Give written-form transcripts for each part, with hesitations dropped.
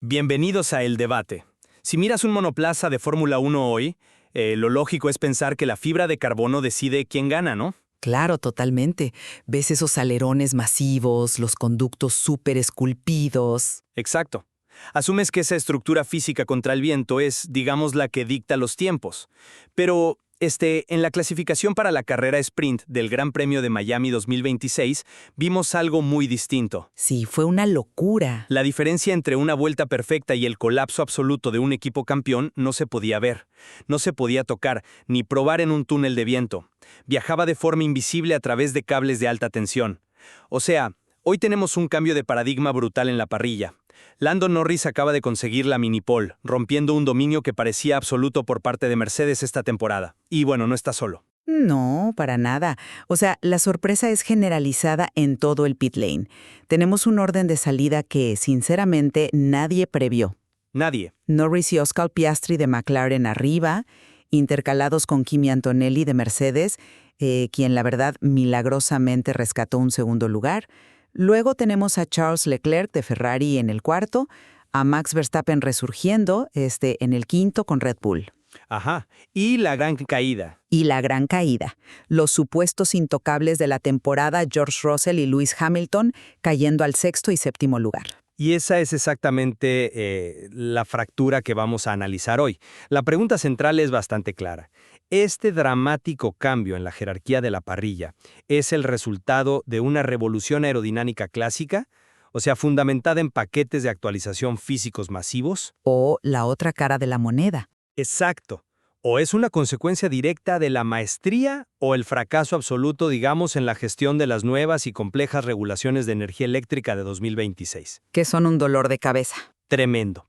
Bienvenidos a El Debate. Si miras un monoplaza de Fórmula 1 hoy, lo lógico es pensar que la fibra de carbono decide quién gana, ¿no? Claro, totalmente. Ves esos alerones masivos, los conductos súper esculpidos. Exacto. Asumes que esa estructura física contra el viento es, digamos, la que dicta los tiempos. Pero, en la clasificación para la carrera sprint del Gran Premio de Miami 2026, vimos algo muy distinto. Sí, fue una locura. La diferencia entre una vuelta perfecta y el colapso absoluto de un equipo campeón no se podía ver, no se podía tocar, ni probar en un túnel de viento. Viajaba de forma invisible a través de cables de alta tensión. O sea, hoy tenemos un cambio de paradigma brutal en la parrilla. Lando Norris acaba de conseguir la mini-pole, rompiendo un dominio que parecía absoluto por parte de Mercedes esta temporada. Y bueno, no está solo. No, para nada. O sea, la sorpresa es generalizada en todo el pit lane. Tenemos un orden de salida que, sinceramente, nadie previó. Nadie. Norris y Oscar Piastri de McLaren arriba, intercalados con Kimi Antonelli de Mercedes, quien la verdad milagrosamente rescató un segundo lugar. Luego tenemos a Charles Leclerc de Ferrari en el cuarto, a Max Verstappen resurgiendo en el quinto con Red Bull. Ajá. Y la gran caída. Y la gran caída. Los supuestos intocables de la temporada, George Russell y Lewis Hamilton, cayendo al sexto y séptimo lugar. Y esa es exactamente la fractura que vamos a analizar hoy. La pregunta central es bastante clara. ¿Este dramático cambio en la jerarquía de la parrilla es el resultado de una revolución aerodinámica clásica? O sea, fundamentada en paquetes de actualización físicos masivos. O la otra cara de la moneda. Exacto. ¿O es una consecuencia directa de la maestría o el fracaso absoluto, digamos, en la gestión de las nuevas y complejas regulaciones de energía eléctrica de 2026? Que son un dolor de cabeza. Tremendo.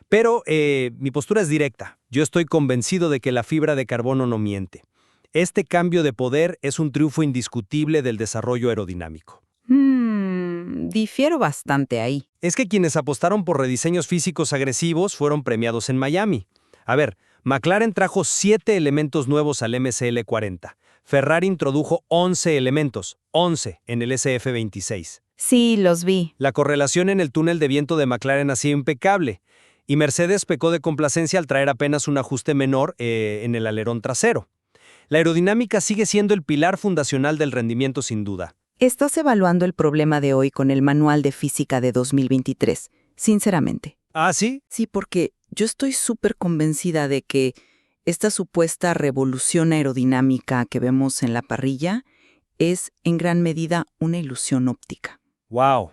Pero mi postura es directa. Yo estoy convencido de que la fibra de carbono no miente. Este cambio de poder es un triunfo indiscutible del desarrollo aerodinámico. Difiero bastante ahí. Es que quienes apostaron por rediseños físicos agresivos fueron premiados en Miami. A ver, McLaren trajo 7 elementos nuevos al MSL40. Ferrari introdujo 11 elementos, 11 en el SF26. Sí, los vi. La correlación en el túnel de viento de McLaren ha sido impecable. Y Mercedes pecó de complacencia al traer apenas un ajuste menor en el alerón trasero. La aerodinámica sigue siendo el pilar fundacional del rendimiento sin duda. Estás evaluando el problema de hoy con el Manual de Física de 2023, sinceramente. ¿Ah, sí? Sí, porque yo estoy súper convencida de que esta supuesta revolución aerodinámica que vemos en la parrilla es en gran medida una ilusión óptica. ¡Wow!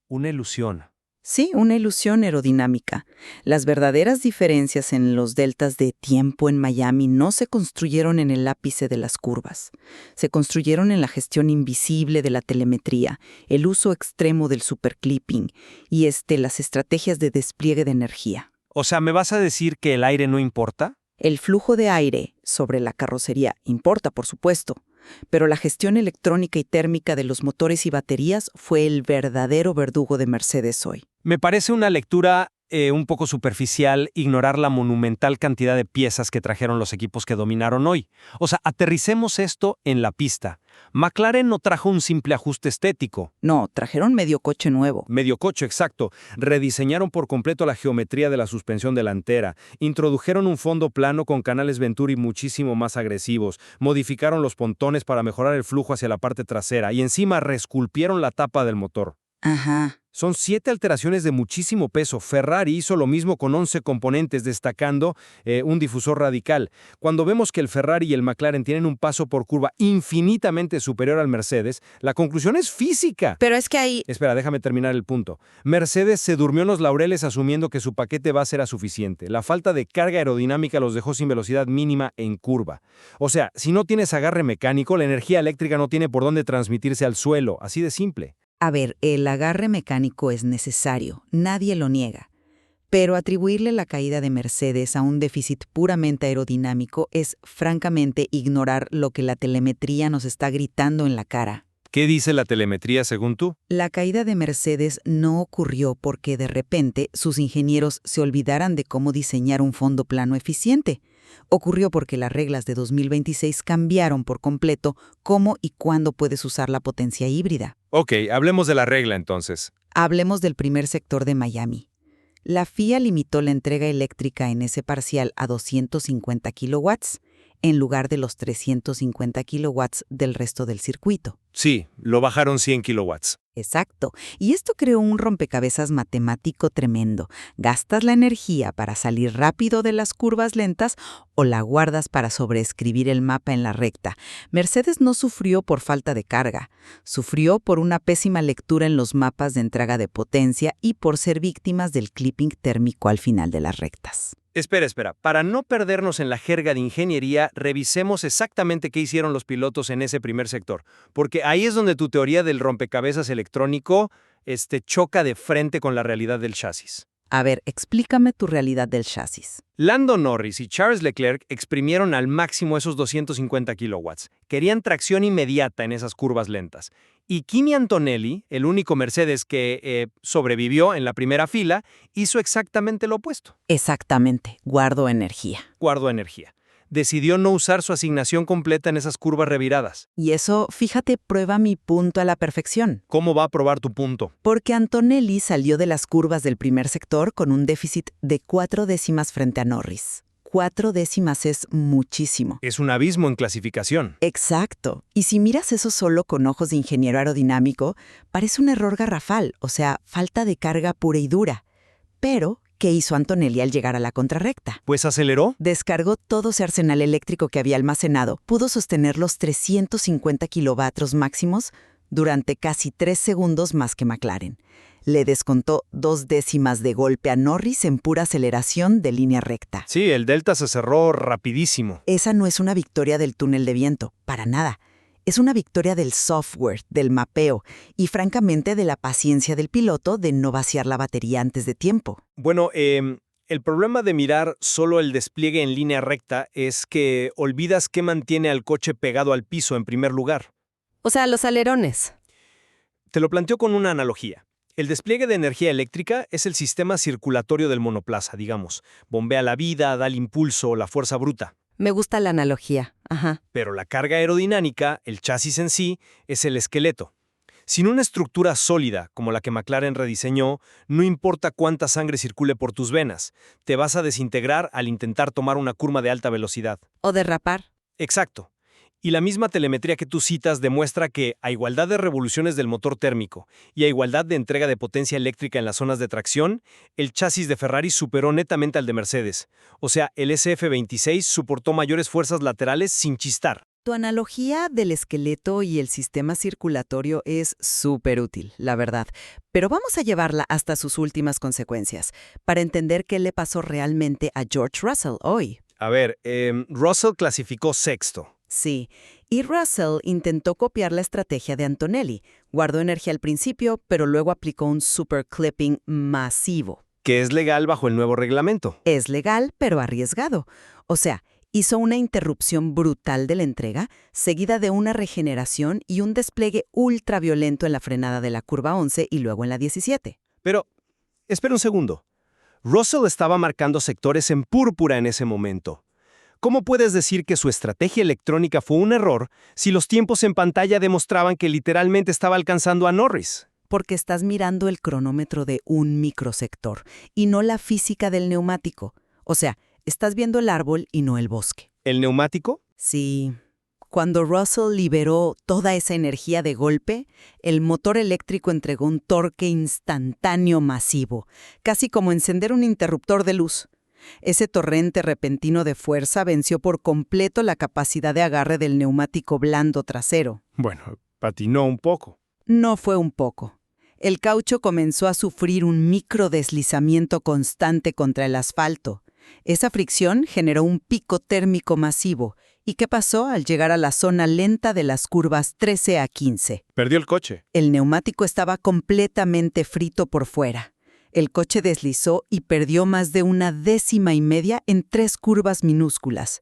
Una ilusión. Sí, una ilusión aerodinámica. Las verdaderas diferencias en los deltas de tiempo en Miami no se construyeron en el ápice de las curvas. Se construyeron en la gestión invisible de la telemetría, el uso extremo del superclipping y las estrategias de despliegue de energía. O sea, ¿me vas a decir que el aire no importa? El flujo de aire sobre la carrocería importa, por supuesto, pero la gestión electrónica y térmica de los motores y baterías fue el verdadero verdugo de Mercedes hoy. Me parece una lectura un poco superficial ignorar la monumental cantidad de piezas que trajeron los equipos que dominaron hoy. O sea, aterricemos esto en la pista. McLaren no trajo un simple ajuste estético. No, trajeron medio coche nuevo. Medio coche, exacto. Rediseñaron por completo la geometría de la suspensión delantera. Introdujeron un fondo plano con canales Venturi muchísimo más agresivos. Modificaron los pontones para mejorar el flujo hacia la parte trasera. Y encima reesculpieron la tapa del motor. Ajá. Son 7 alteraciones de muchísimo peso. Ferrari hizo lo mismo con 11 componentes, destacando un difusor radical. Cuando vemos que el Ferrari y el McLaren tienen un paso por curva infinitamente superior al Mercedes, la conclusión es física. Pero es que ahí... Espera, déjame terminar el punto. Mercedes se durmió en los laureles asumiendo que su paquete base era suficiente. La falta de carga aerodinámica los dejó sin velocidad mínima en curva. O sea, si no tienes agarre mecánico, la energía eléctrica no tiene por dónde transmitirse al suelo. Así de simple. A ver, el agarre mecánico es necesario, nadie lo niega. Pero atribuirle la caída de Mercedes a un déficit puramente aerodinámico es, francamente, ignorar lo que la telemetría nos está gritando en la cara. ¿Qué dice la telemetría según tú? La caída de Mercedes no ocurrió porque de repente sus ingenieros se olvidaran de cómo diseñar un fondo plano eficiente. Ocurrió porque las reglas de 2026 cambiaron por completo cómo y cuándo puedes usar la potencia híbrida. Ok, hablemos de la regla entonces. Hablemos del primer sector de Miami. La FIA limitó la entrega eléctrica en ese parcial a 250 kilowatts en lugar de los 350 kilowatts del resto del circuito. Sí, lo bajaron 100 kilowatts. Exacto. Y esto creó un rompecabezas matemático tremendo. ¿Gastas la energía para salir rápido de las curvas lentas o la guardas para sobreescribir el mapa en la recta? Mercedes no sufrió por falta de carga. Sufrió por una pésima lectura en los mapas de entrega de potencia y por ser víctimas del clipping térmico al final de las rectas. Espera. Para no perdernos en la jerga de ingeniería, revisemos exactamente qué hicieron los pilotos en ese primer sector, porque ahí es donde tu teoría del rompecabezas electrónico choca de frente con la realidad del chasis. A ver, explícame tu realidad del chasis. Lando Norris y Charles Leclerc exprimieron al máximo esos 250 kilowatts. Querían tracción inmediata en esas curvas lentas. Y Kimi Antonelli, el único Mercedes que sobrevivió en la primera fila, hizo exactamente lo opuesto. Exactamente, guardo energía. Guardó energía. Decidió no usar su asignación completa en esas curvas reviradas. Y eso, fíjate, prueba mi punto a la perfección. ¿Cómo va a probar tu punto? Porque Antonelli salió de las curvas del primer sector con un déficit de 4 décimas frente a Norris. 4 décimas es muchísimo. Es un abismo en clasificación. Exacto. Y si miras eso solo con ojos de ingeniero aerodinámico, parece un error garrafal, o sea, falta de carga pura y dura. Pero ¿qué hizo Antonelli al llegar a la contrarrecta? Pues aceleró. Descargó todo ese arsenal eléctrico que había almacenado. Pudo sostener los 350 kilovatios máximos durante casi 3 segundos más que McLaren. Le descontó 2 décimas de golpe a Norris en pura aceleración de línea recta. Sí, el delta se cerró rapidísimo. Esa no es una victoria del túnel de viento, para nada. Es una victoria del software, del mapeo y francamente de la paciencia del piloto de no vaciar la batería antes de tiempo. Bueno, el problema de mirar solo el despliegue en línea recta es que olvidas qué mantiene al coche pegado al piso en primer lugar. O sea, los alerones. Te lo planteo con una analogía. El despliegue de energía eléctrica es el sistema circulatorio del monoplaza, digamos. Bombea la vida, da el impulso, la fuerza bruta. Me gusta la analogía. Ajá. Pero la carga aerodinámica, el chasis en sí, es el esqueleto. Sin una estructura sólida, como la que McLaren rediseñó, no importa cuánta sangre circule por tus venas, te vas a desintegrar al intentar tomar una curva de alta velocidad. O derrapar. Exacto. Y la misma telemetría que tú citas demuestra que, a igualdad de revoluciones del motor térmico y a igualdad de entrega de potencia eléctrica en las zonas de tracción, el chasis de Ferrari superó netamente al de Mercedes. O sea, el SF26 soportó mayores fuerzas laterales sin chistar. Tu analogía del esqueleto y el sistema circulatorio es súper útil, la verdad. Pero vamos a llevarla hasta sus últimas consecuencias, para entender qué le pasó realmente a George Russell hoy. A ver, Russell clasificó sexto. Sí, y Russell intentó copiar la estrategia de Antonelli. Guardó energía al principio, pero luego aplicó un super clipping masivo. Que es legal bajo el nuevo reglamento. Es legal, pero arriesgado. O sea, hizo una interrupción brutal de la entrega, seguida de una regeneración y un despliegue ultraviolento en la frenada de la curva 11 y luego en la 17. Pero, espera un segundo. Russell estaba marcando sectores en púrpura en ese momento. ¿Cómo puedes decir que su estrategia electrónica fue un error si los tiempos en pantalla demostraban que literalmente estaba alcanzando a Norris? Porque estás mirando el cronómetro de un microsector y no la física del neumático. O sea, estás viendo el árbol y no el bosque. ¿El neumático? Sí. Cuando Russell liberó toda esa energía de golpe, el motor eléctrico entregó un torque instantáneo masivo, casi como encender un interruptor de luz. Ese torrente repentino de fuerza venció por completo la capacidad de agarre del neumático blando trasero. Bueno, patinó un poco. No fue un poco. El caucho comenzó a sufrir un microdeslizamiento constante contra el asfalto. Esa fricción generó un pico térmico masivo. ¿Y qué pasó al llegar a la zona lenta de las curvas 13 a 15? Perdió el coche. El neumático estaba completamente frito por fuera. El coche deslizó y perdió más de 1,5 décimas en 3 curvas minúsculas.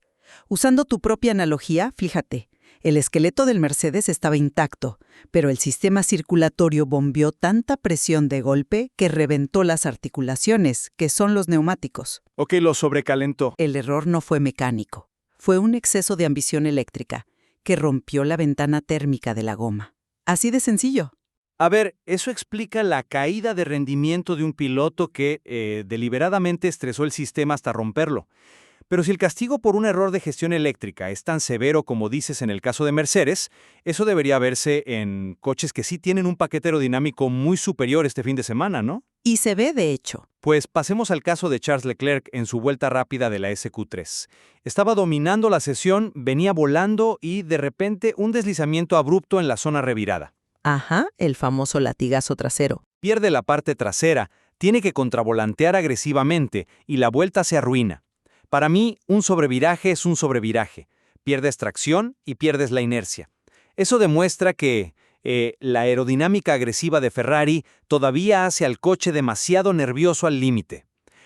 Usando tu propia analogía, fíjate, el esqueleto del Mercedes estaba intacto, pero el sistema circulatorio bombeó tanta presión de golpe que reventó las articulaciones, que son los neumáticos. Ok, lo sobrecalentó. El error no fue mecánico, fue un exceso de ambición eléctrica que rompió la ventana térmica de la goma. Así de sencillo. A ver, eso explica la caída de rendimiento de un piloto que deliberadamente estresó el sistema hasta romperlo. Pero si el castigo por un error de gestión eléctrica es tan severo como dices en el caso de Mercedes, eso debería verse en coches que sí tienen un paquete aerodinámico muy superior este fin de semana, ¿no? Y se ve, de hecho. Pues pasemos al caso de Charles Leclerc en su vuelta rápida de la SQ3. Estaba dominando la sesión, venía volando y de repente un deslizamiento abrupto en la zona revirada. Ajá, el famoso latigazo trasero. Pierde la parte trasera, tiene que contravolantear agresivamente y la vuelta se arruina. Para mí, un sobreviraje es un sobreviraje. Pierdes tracción y pierdes la inercia. Eso demuestra que la aerodinámica agresiva de Ferrari todavía hace al coche demasiado nervioso al límite.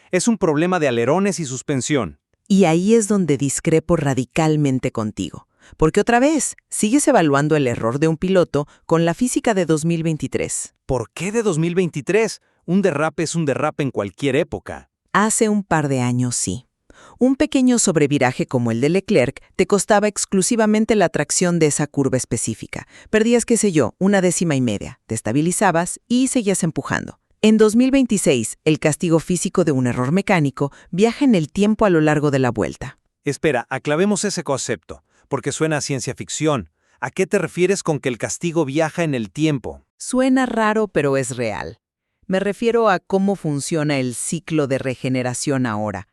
Es un problema de alerones y suspensión. Y ahí es donde discrepo radicalmente contigo. Porque otra vez, sigues evaluando el error de un piloto con la física de 2023. ¿Por qué de 2023? Un derrape es un derrape en cualquier época. Hace un par de años sí. Un pequeño sobreviraje como el de Leclerc te costaba exclusivamente la tracción de esa curva específica. Perdías, qué sé yo, 1/10, te estabilizabas y seguías empujando. En 2026, el castigo físico de un error mecánico viaja en el tiempo a lo largo de la vuelta. Espera, aclavemos ese concepto, porque suena a ciencia ficción. ¿A qué te refieres con que el castigo viaja en el tiempo? Suena raro, pero es real. Me refiero a cómo funciona el ciclo de regeneración ahora.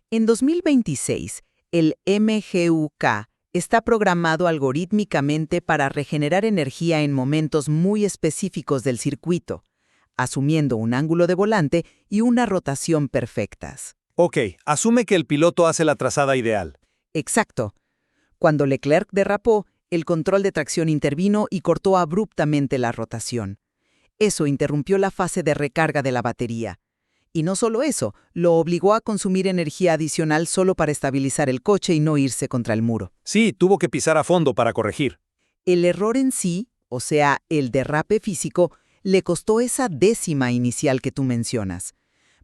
En 2026, el MGUK está programado algorítmicamente para regenerar energía en momentos muy específicos del circuito, asumiendo un ángulo de volante y una rotación perfectas. Ok, asume que el piloto hace la trazada ideal. Exacto. Cuando Leclerc derrapó, el control de tracción intervino y cortó abruptamente la rotación. Eso interrumpió la fase de recarga de la batería. Y no solo eso, lo obligó a consumir energía adicional solo para estabilizar el coche y no irse contra el muro. Sí, tuvo que pisar a fondo para corregir. El error en sí, o sea, el derrape físico, le costó esa décima inicial que tú mencionas.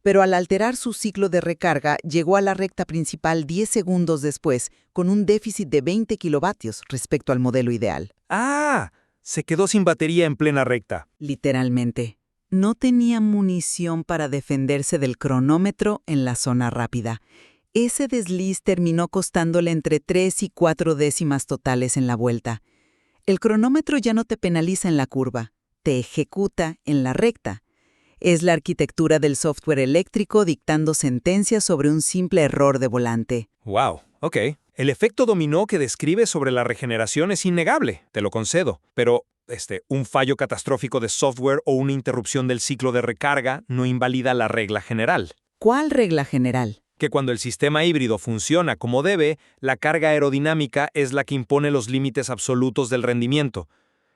Pero al alterar su ciclo de recarga, llegó a la recta principal 10 segundos después, con un déficit de 20 kilovatios respecto al modelo ideal. ¡Ah! Se quedó sin batería en plena recta. Literalmente. No tenía munición para defenderse del cronómetro en la zona rápida. Ese desliz terminó costándole entre 3 y 4 décimas totales en la vuelta. El cronómetro ya no te penaliza en la curva, te ejecuta en la recta. Es la arquitectura del software eléctrico dictando sentencias sobre un simple error de volante. Wow, ok. El efecto dominó que describe sobre la regeneración es innegable, te lo concedo. Pero, un fallo catastrófico de software o una interrupción del ciclo de recarga no invalida la regla general. ¿Cuál regla general? Que cuando el sistema híbrido funciona como debe, la carga aerodinámica es la que impone los límites absolutos del rendimiento.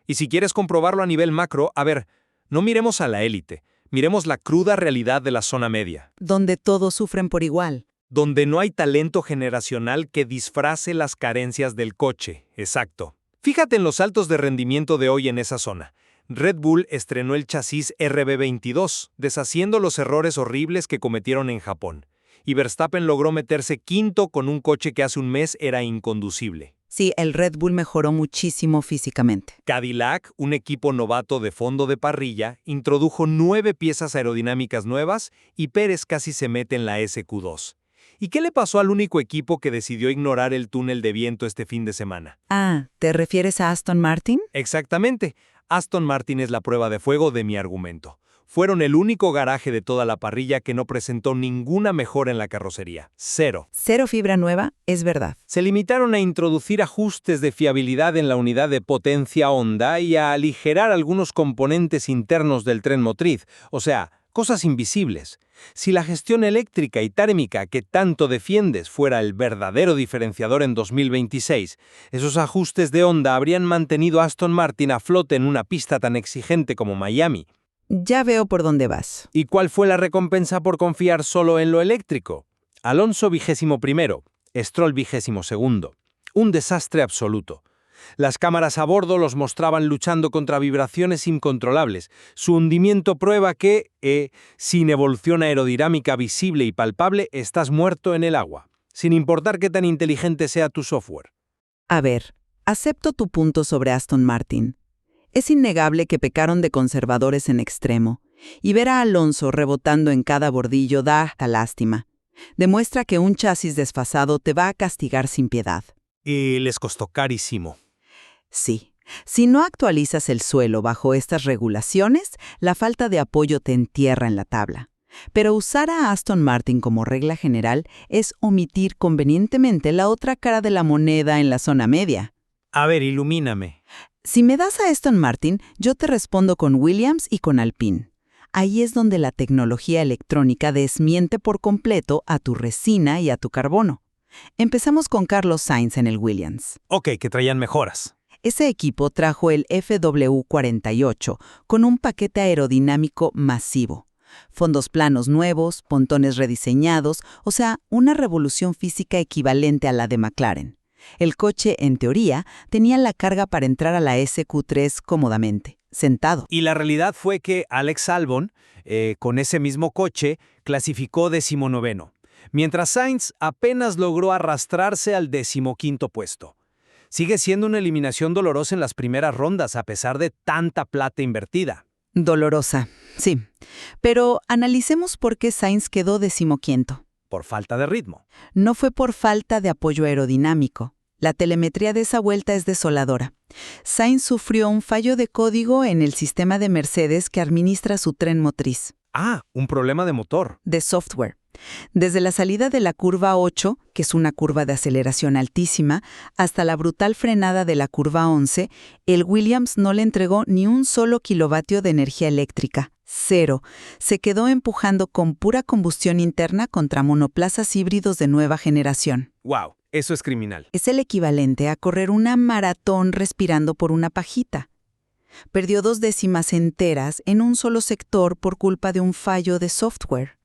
Y si quieres comprobarlo a nivel macro, a ver, no miremos a la élite, miremos la cruda realidad de la zona media. Donde todos sufren por igual. Donde no hay talento generacional que disfrace las carencias del coche. Exacto. Fíjate en los saltos de rendimiento de hoy en esa zona. Red Bull estrenó el chasis RB22, deshaciendo los errores horribles que cometieron en Japón. Y Verstappen logró meterse quinto con un coche que hace un mes era inconducible. Sí, el Red Bull mejoró muchísimo físicamente. Cadillac, un equipo novato de fondo de parrilla, introdujo 9 piezas aerodinámicas nuevas y Pérez casi se mete en la SQ2. ¿Y qué le pasó al único equipo que decidió ignorar el túnel de viento este fin de semana? Ah, ¿te refieres a Aston Martin? Exactamente. Aston Martin es la prueba de fuego de mi argumento. Fueron el único garaje de toda la parrilla que no presentó ninguna mejora en la carrocería. Cero. Cero fibra nueva, es verdad. Se limitaron a introducir ajustes de fiabilidad en la unidad de potencia Honda y a aligerar algunos componentes internos del tren motriz, o sea, cosas invisibles. Si la gestión eléctrica y térmica que tanto defiendes fuera el verdadero diferenciador en 2026, esos ajustes de Honda habrían mantenido a Aston Martin a flote en una pista tan exigente como Miami. Ya veo por dónde vas. ¿Y cuál fue la recompensa por confiar solo en lo eléctrico? Alonso 21º, Stroll 22º. Un desastre absoluto. Las cámaras a bordo los mostraban luchando contra vibraciones incontrolables. Su hundimiento prueba que, sin evolución aerodinámica visible y palpable, estás muerto en el agua, sin importar qué tan inteligente sea tu software. A ver, acepto tu punto sobre Aston Martin. Es innegable que pecaron de conservadores en extremo, y ver a Alonso rebotando en cada bordillo da hasta lástima. Demuestra que un chasis desfasado te va a castigar sin piedad. Y les costó carísimo. Sí, si no actualizas el suelo bajo estas regulaciones, la falta de apoyo te entierra en la tabla. Pero usar a Aston Martin como regla general es omitir convenientemente la otra cara de la moneda en la zona media. A ver, ilumíname. Si me das a Aston Martin, yo te respondo con Williams y con Alpine. Ahí es donde la tecnología electrónica desmiente por completo a tu resina y a tu carbono. Empezamos con Carlos Sainz en el Williams. Ok, que traían mejoras. Ese equipo trajo el FW48 con un paquete aerodinámico masivo. Fondos planos nuevos, pontones rediseñados, o sea, una revolución física equivalente a la de McLaren. El coche, en teoría, tenía la carga para entrar a la SQ3 cómodamente, sentado. Y la realidad fue que Alex Albon, con ese mismo coche, clasificó 19º, mientras Sainz apenas logró arrastrarse al 15º puesto. Sigue siendo una eliminación dolorosa en las primeras rondas, a pesar de tanta plata invertida. Dolorosa, sí. Pero analicemos por qué Sainz quedó 15º. Por falta de ritmo. No fue por falta de apoyo aerodinámico. La telemetría de esa vuelta es desoladora. Sainz sufrió un fallo de código en el sistema de Mercedes que administra su tren motriz. Ah, un problema de motor. De software. Desde la salida de la curva 8, que es una curva de aceleración altísima, hasta la brutal frenada de la curva 11, el Williams no le entregó ni un solo kilovatio de energía eléctrica. Cero. Se quedó empujando con pura combustión interna contra monoplazas híbridos de nueva generación. ¡Wow! Eso es criminal. Es el equivalente a correr una maratón respirando por una pajita. Perdió 2 décimas enteras en un solo sector por culpa de un fallo de software.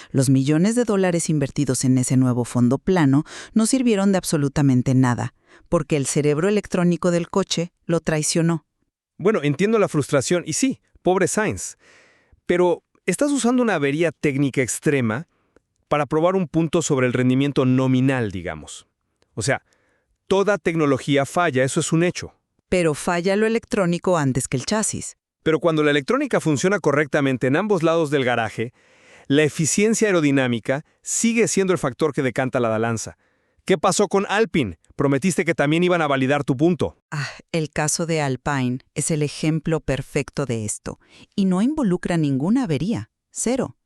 Los millones de dólares invertidos en ese nuevo fondo plano no sirvieron de absolutamente nada, porque el cerebro electrónico del coche lo traicionó. Bueno, entiendo la frustración, y sí, pobre Sainz. Pero estás usando una avería técnica extrema para probar un punto sobre el rendimiento nominal, digamos. O sea, toda tecnología falla, eso es un hecho. Pero falla lo electrónico antes que el chasis. Pero cuando la electrónica funciona correctamente en ambos lados del garaje, la eficiencia aerodinámica sigue siendo el factor que decanta la balanza. ¿Qué pasó con Alpine? Prometiste que también iban a validar tu punto. El caso de Alpine es el ejemplo perfecto de esto, y no involucra ninguna avería. Cero.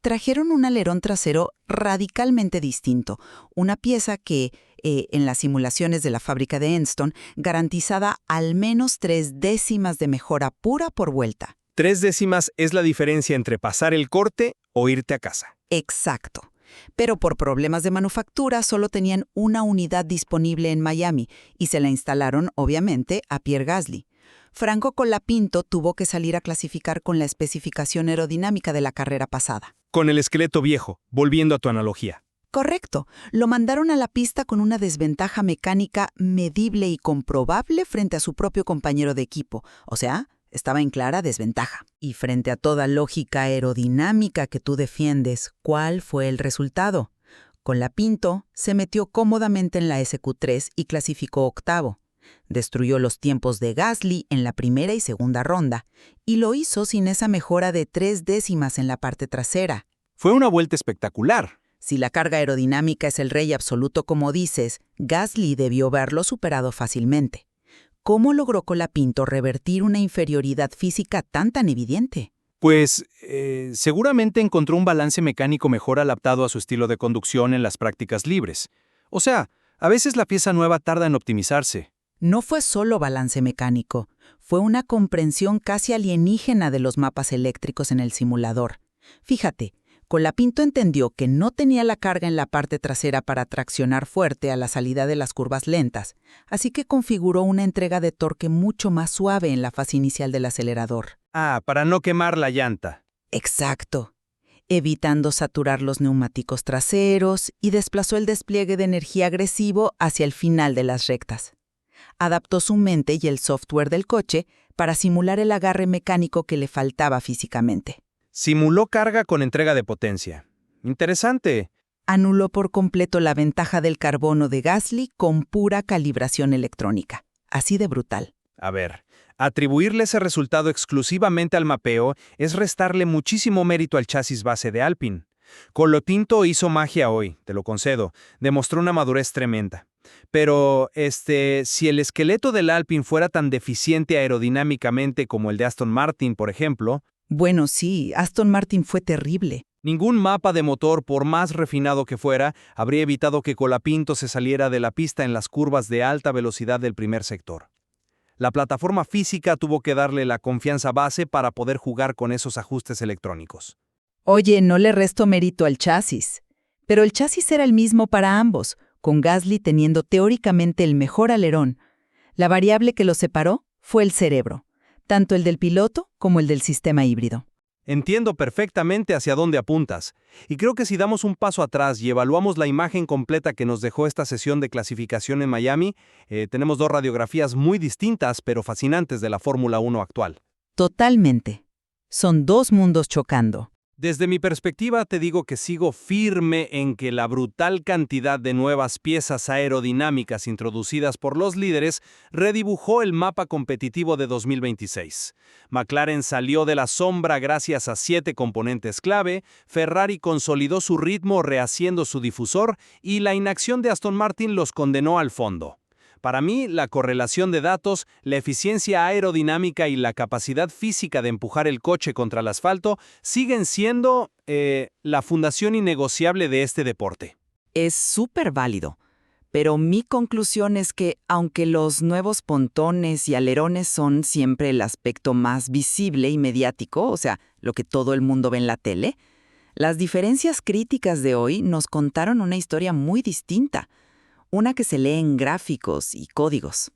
Trajeron un alerón trasero radicalmente distinto, una pieza que, en las simulaciones de la fábrica de Enston, garantizaba al menos 3 décimas de mejora pura por vuelta. 3 décimas es la diferencia entre pasar el corte o irte a casa. Exacto. Pero por problemas de manufactura solo tenían una unidad disponible en Miami y se la instalaron, obviamente, a Pierre Gasly. Franco Colapinto tuvo que salir a clasificar con la especificación aerodinámica de la carrera pasada. Con el esqueleto viejo, volviendo a tu analogía. Correcto. Lo mandaron a la pista con una desventaja mecánica medible y comprobable frente a su propio compañero de equipo. O sea, estaba en clara desventaja. Y frente a toda lógica aerodinámica que tú defiendes, ¿cuál fue el resultado? Colapinto se metió cómodamente en la SQ3 y clasificó 8º. Destruyó los tiempos de Gasly en la primera y segunda ronda, y lo hizo sin esa mejora de 3 décimas en la parte trasera. Fue una vuelta espectacular. Si la carga aerodinámica es el rey absoluto como dices, Gasly debió haberlo superado fácilmente. ¿Cómo logró Colapinto revertir una inferioridad física tan evidente? Pues, seguramente encontró un balance mecánico mejor adaptado a su estilo de conducción en las prácticas libres. O sea, a veces la pieza nueva tarda en optimizarse. No fue solo balance mecánico, fue una comprensión casi alienígena de los mapas eléctricos en el simulador. Fíjate, Colapinto entendió que no tenía la carga en la parte trasera para traccionar fuerte a la salida de las curvas lentas, así que configuró una entrega de torque mucho más suave en la fase inicial del acelerador. Para no quemar la llanta. Exacto. Evitando saturar los neumáticos traseros y desplazó el despliegue de energía agresivo hacia el final de las rectas. Adaptó su mente y el software del coche para simular el agarre mecánico que le faltaba físicamente. Simuló carga con entrega de potencia. Interesante. Anuló por completo la ventaja del carbono de Gasly con pura calibración electrónica. Así de brutal. A ver, Atribuirle ese resultado exclusivamente al mapeo es restarle muchísimo mérito al chasis base de Alpine. Colapinto hizo magia hoy, te lo concedo, demostró una madurez tremenda. Pero, si el esqueleto del Alpine fuera tan deficiente aerodinámicamente como el de Aston Martin, por ejemplo, Bueno, sí, Aston Martin fue terrible. ningún mapa de motor, por más refinado que fuera, habría evitado que Colapinto se saliera de la pista en las curvas de alta velocidad del primer sector. La plataforma física tuvo que darle la confianza base para poder jugar con esos ajustes electrónicos. Oye, no le resto mérito al chasis. Pero el chasis era el mismo para ambos, con Gasly teniendo teóricamente el mejor alerón. La variable que los separó fue el cerebro, tanto el del piloto como el del sistema híbrido. Entiendo perfectamente hacia dónde apuntas, y creo que si damos un paso atrás y evaluamos la imagen completa que nos dejó esta sesión de clasificación en Miami, tenemos dos radiografías muy distintas pero fascinantes de la Fórmula 1 actual. Totalmente. Son dos mundos chocando. Desde mi perspectiva te digo que sigo firme en que la brutal cantidad de nuevas piezas aerodinámicas introducidas por los líderes redibujó el mapa competitivo de 2026. McLaren salió de la sombra gracias a 7 componentes clave, Ferrari consolidó su ritmo rehaciendo su difusor y la inacción de Aston Martin los condenó al fondo. Para mí, la correlación de datos, la eficiencia aerodinámica y la capacidad física de empujar el coche contra el asfalto siguen siendo la fundación innegociable de este deporte. Es súper válido. Pero mi conclusión es que, aunque los nuevos pontones y alerones son siempre el aspecto más visible y mediático, o sea, lo que todo el mundo ve en la tele, las diferencias críticas de hoy nos contaron una historia muy distinta. Una que se lee en gráficos y códigos.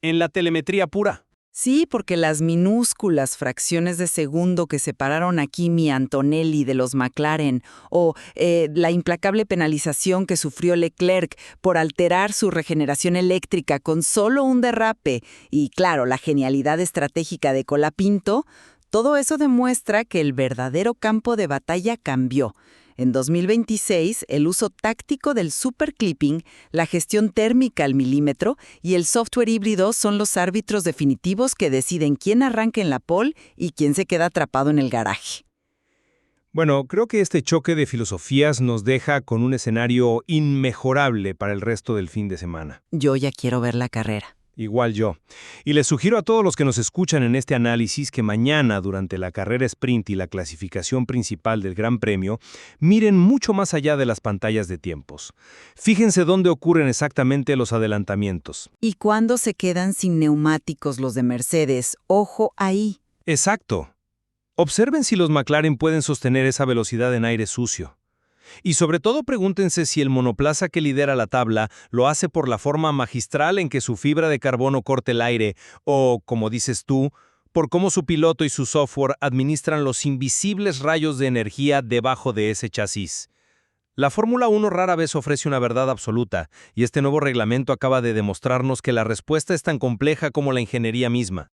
En la telemetría pura. Sí, porque las minúsculas fracciones de segundo que separaron a Kimi Antonelli de los McLaren o la implacable penalización que sufrió Leclerc por alterar su regeneración eléctrica con solo un derrape y, claro, la genialidad estratégica de Colapinto, todo eso demuestra que el verdadero campo de batalla cambió. En 2026, el uso táctico del superclipping, la gestión térmica al milímetro y el software híbrido son los árbitros definitivos que deciden quién arranca en la pole y quién se queda atrapado en el garaje. Bueno, creo que este choque de filosofías nos deja con un escenario inmejorable para el resto del fin de semana. Yo ya quiero ver la carrera. Igual yo. Y les sugiero a todos los que nos escuchan en este análisis que mañana, durante la carrera sprint y la clasificación principal del Gran Premio, miren mucho más allá de las pantallas de tiempos. Fíjense dónde ocurren exactamente los adelantamientos. ¿Y cuándo se quedan sin neumáticos los de Mercedes? Ojo ahí. Exacto. Observen si los McLaren pueden sostener esa velocidad en aire sucio. Y sobre todo pregúntense si el monoplaza que lidera la tabla lo hace por la forma magistral en que su fibra de carbono corta el aire o, como dices tú, por cómo su piloto y su software administran los invisibles rayos de energía debajo de ese chasis. La Fórmula 1 rara vez ofrece una verdad absoluta, y este nuevo reglamento acaba de demostrarnos que la respuesta es tan compleja como la ingeniería misma.